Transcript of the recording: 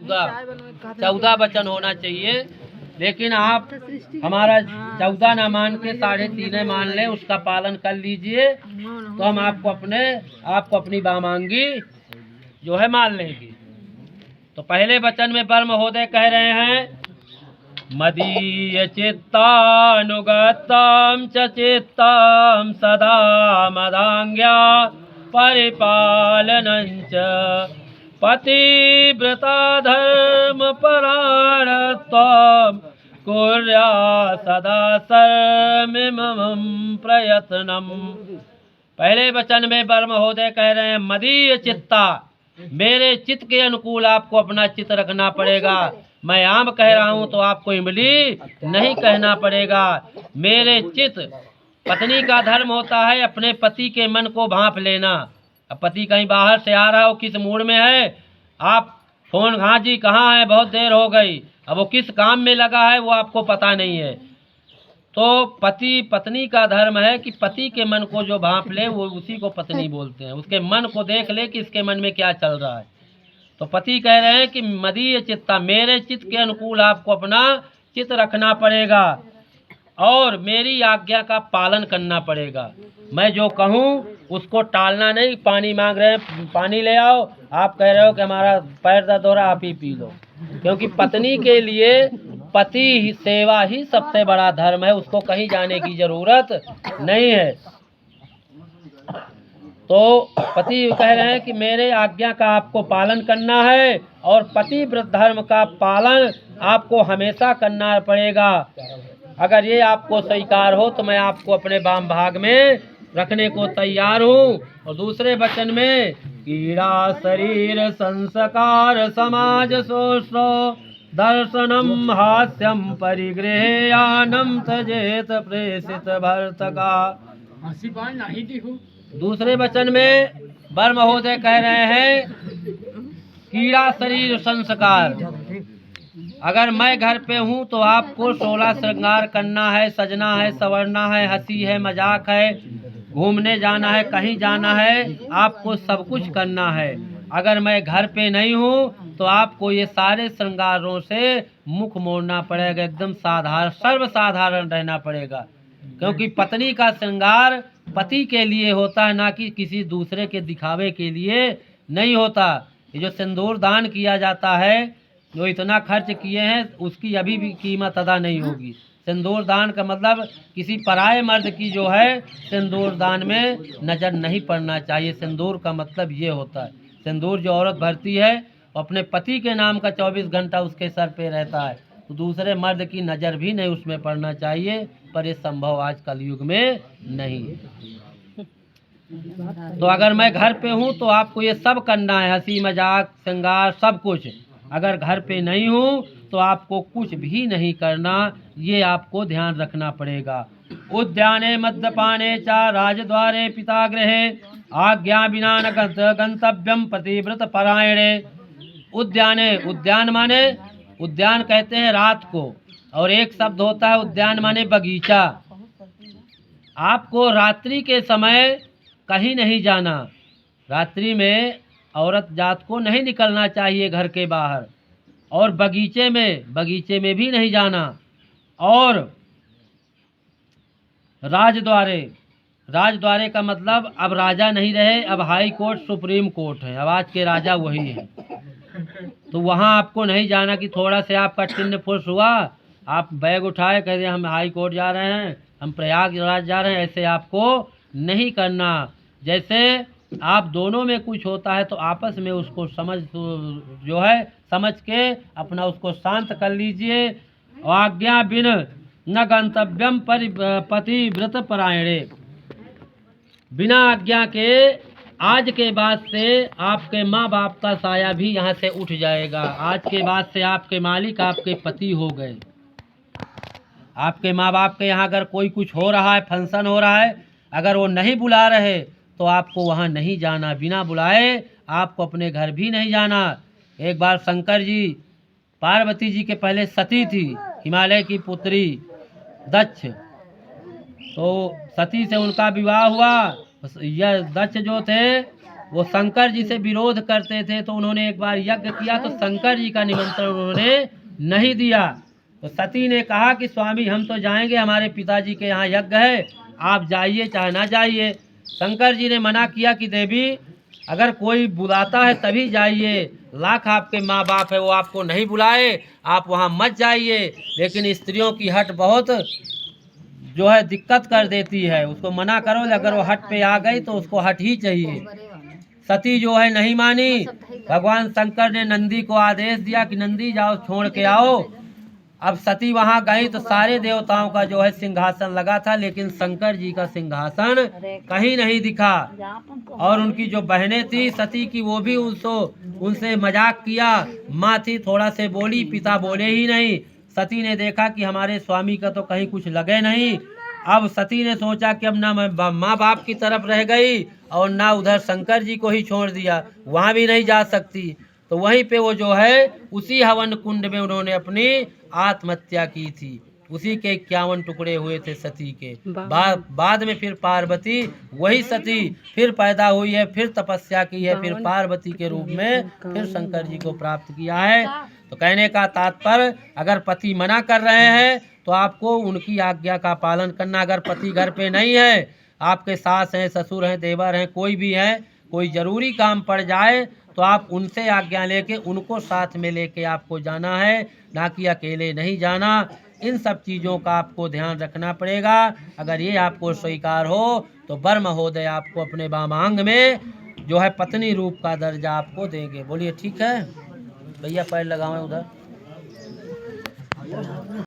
14 वचन होना चाहिए, लेकिन आप हमारा 14 ना मान के 3.5 मान लें, उसका पालन कर लीजिए तो हम आपको अपनी वामांगी जो है मान लेंगे। तो पहले वचन में बर महोदय कह रहे हैं, मदीय चित्तानुगतम च चित्तम सदा मदांग्या परिपालनञ्च पतिव्रता धर्म परायणत्वं कुर्या सदा सर्वमिमं प्रयत्नम। पहले वचन में बर महोदय कह रहे हैं, मदीय चित्ता, मेरे चित्त के अनुकूल आपको अपना चित्त रखना पड़ेगा। मैं आम कह रहा हूँ तो आपको इमली नहीं कहना पड़ेगा। मेरे चित्त, पत्नी का धर्म होता है अपने पति के मन को भांप लेना। अब पति कहीं बाहर से आ रहा हो, किस मूड में है, आप फोन, हाँ जी कहाँ है, बहुत देर हो गई, अब वो किस काम में लगा है वो आपको पता नहीं है। तो पति पत्नी का धर्म है कि पति के मन को जो भांप ले वो उसी को पत्नी बोलते हैं। उसके मन को देख ले कि इसके मन में क्या चल रहा है। तो पति कह रहे हैं कि मदीय चित्ता, मेरे चित्त के अनुकूल आपको अपना चित्त रखना पड़ेगा और मेरी आज्ञा का पालन करना पड़ेगा। मैं जो कहूँ उसको टालना नहीं। पानी मांग रहे हैं, पानी ले आओ, आप कह रहे हो कि हमारा पैर दर्द हो रहा, आप ही पी लो। क्योंकि पत्नी के लिए पति सेवा ही सबसे बड़ा धर्म है, उसको कहीं जाने की जरूरत नहीं है। तो पति कह रहे हैं कि मेरे आज्ञा का आपको पालन करना है और पतिव्रत धर्म का पालन आपको हमेशा करना पड़ेगा। अगर ये आपको स्वीकार हो तो मैं आपको अपने वाम भाग में रखने को तैयार हूँ। और दूसरे वचन में, कीड़ा शरीर संस्कार समाज सोष्ठो दर्शनम हास्यम परिगृह्यानम तजेत प्रेषित भर्तका। दूसरे वचन में बर महोदय कह रहे हैं, कीड़ा शरीर संस्कार, अगर मैं घर पे हूँ तो आपको 16 श्रृंगार करना है, सजना है, संवरना है, हंसी है, मजाक है, घूमने जाना है, कहीं जाना है, आपको सब कुछ करना है। अगर मैं घर पे नहीं हूँ तो आपको ये सारे श्रृंगारों से मुख मोड़ना पड़ेगा, एकदम साधारण सर्वसाधारण रहना पड़ेगा। क्योंकि पत्नी का श्रृंगार पति के लिए होता है, ना कि किसी दूसरे के दिखावे के लिए नहीं होता। ये जो सिंदूर दान किया जाता है, जो इतना खर्च किए हैं उसकी अभी भी कीमत अदा नहीं होगी। सिंदूर दान का मतलब किसी पराये मर्द की जो है सिंदूर दान में नज़र नहीं पड़ना चाहिए। सिंदूर का मतलब ये होता है, सिंदूर जो औरत भरती है अपने पति के नाम का 24 घंटा उसके सर पे रहता है, तो दूसरे मर्द की नज़र भी नहीं उसमें पड़ना चाहिए। पर ये संभव आज कलयुग में नहीं है। तो अगर मैं घर पे हूँ तो आपको ये सब करना है, हंसी मजाक श्रृंगार सब कुछ। अगर घर पे नहीं हूँ तो आपको कुछ भी नहीं करना, ये आपको ध्यान रखना पड़ेगा। उद्याने मद्यपाने चा राजद्वारे पिता गृहे आज्ञा बिना न गंतव्यम पतिव्रत परायणे। उद्याने, उद्यान माने, उद्यान कहते हैं रात को, और एक शब्द होता है उद्यान माने बगीचा। आपको रात्रि के समय कहीं नहीं जाना, रात्रि में औरत जात को नहीं निकलना चाहिए घर के बाहर, और बगीचे में भी नहीं जाना। और राजद्वारे, राजद्वारे का मतलब अब राजा नहीं रहे, अब हाई कोर्ट सुप्रीम कोर्ट है, अब आज के राजा वही है। तो वहाँ आपको नहीं जाना कि थोड़ा से आपका टिन्न फुस हुआ, आप बैग उठाए कह रहे हम हाई कोर्ट जा रहे हैं, हम प्रयागराज जा रहे हैं, ऐसे आपको नहीं करना। जैसे आप दोनों में कुछ होता है तो आपस में उसको समझ के अपना उसको शांत कर लीजिए। आज्ञा बिन न गंतव्यम पतिव्रत परायणे, बिना आज्ञा के आज के बाद से आपके माँ बाप का साया भी यहाँ से उठ जाएगा। आज के बाद से आपके मालिक आपके पति हो गए। आपके माँ बाप के यहाँ अगर कोई कुछ हो रहा है, फंक्शन हो रहा है, अगर वो नहीं बुला रहे तो आपको वहाँ नहीं जाना, बिना बुलाए आपको अपने घर भी नहीं जाना। एक बार शंकर जी पार्वती जी के पहले सती थी, हिमालय की पुत्री दक्ष, तो सती से उनका विवाह हुआ। यह दक्ष जो थे वो शंकर जी से विरोध करते थे, तो उन्होंने एक बार यज्ञ किया तो शंकर जी का निमंत्रण उन्होंने नहीं दिया। तो सती ने कहा कि स्वामी हम तो जाएंगे, हमारे पिताजी के यहाँ यज्ञ है, आप जाइए चाहे ना जाइए। शंकर जी ने मना किया कि देवी अगर कोई बुलाता है तभी जाइए, लाख आपके माँ बाप है वो आपको नहीं बुलाए आप वहाँ मत जाइए। लेकिन स्त्रियों की हट बहुत जो है दिक्कत कर देती है, उसको मना करो, अगर वो हट पे आ गई तो उसको हट ही चाहिए। सती जो है नहीं मानी। भगवान शंकर ने नंदी को आदेश दिया कि नंदी जाओ छोड़ के आओ। अब सती वहां गई तो सारे देवताओं का जो है सिंहासन लगा था, लेकिन शंकर जी का सिंहासन कहीं नहीं दिखा। और उनकी जो बहनें थी सती की, वो भी उनसे मजाक किया। माँ थी थोड़ा से बोली, पिता बोले ही नहीं। सती ने देखा कि हमारे स्वामी का तो कहीं कुछ लगे नहीं। अब सती ने सोचा कि अब ना मैं माँ बाप की तरफ रह गई और ना उधर शंकर जी को ही छोड़ दिया, वहाँ भी नहीं जा सकती। तो वहीं पे वो जो है उसी हवन कुंड में उन्होंने अपनी आत्महत्या की थी। उसी के 51 टुकड़े हुए थे सती के। बाद में फिर पार्वती वही सती फिर पैदा हुई है, फिर तपस्या की है, फिर पार्वती के रूप में फिर शंकर जी को प्राप्त किया है। तो कहने का तात्पर्य, अगर पति मना कर रहे हैं तो आपको उनकी आज्ञा का पालन करना। अगर पति घर पे नहीं है, आपके सास हैं, ससुर हैं, देवर हैं, कोई भी है, कोई ज़रूरी काम पड़ जाए तो आप उनसे आज्ञा लेके उनको साथ में लेके आपको जाना है, ना कि अकेले नहीं जाना। इन सब चीज़ों का आपको ध्यान रखना पड़ेगा। अगर ये आपको स्वीकार हो तो वर महोदय आपको अपने वामांग में जो है पत्नी रूप का दर्जा आपको देंगे। बोलिए ठीक है भैया, पैर लगाओ उधर।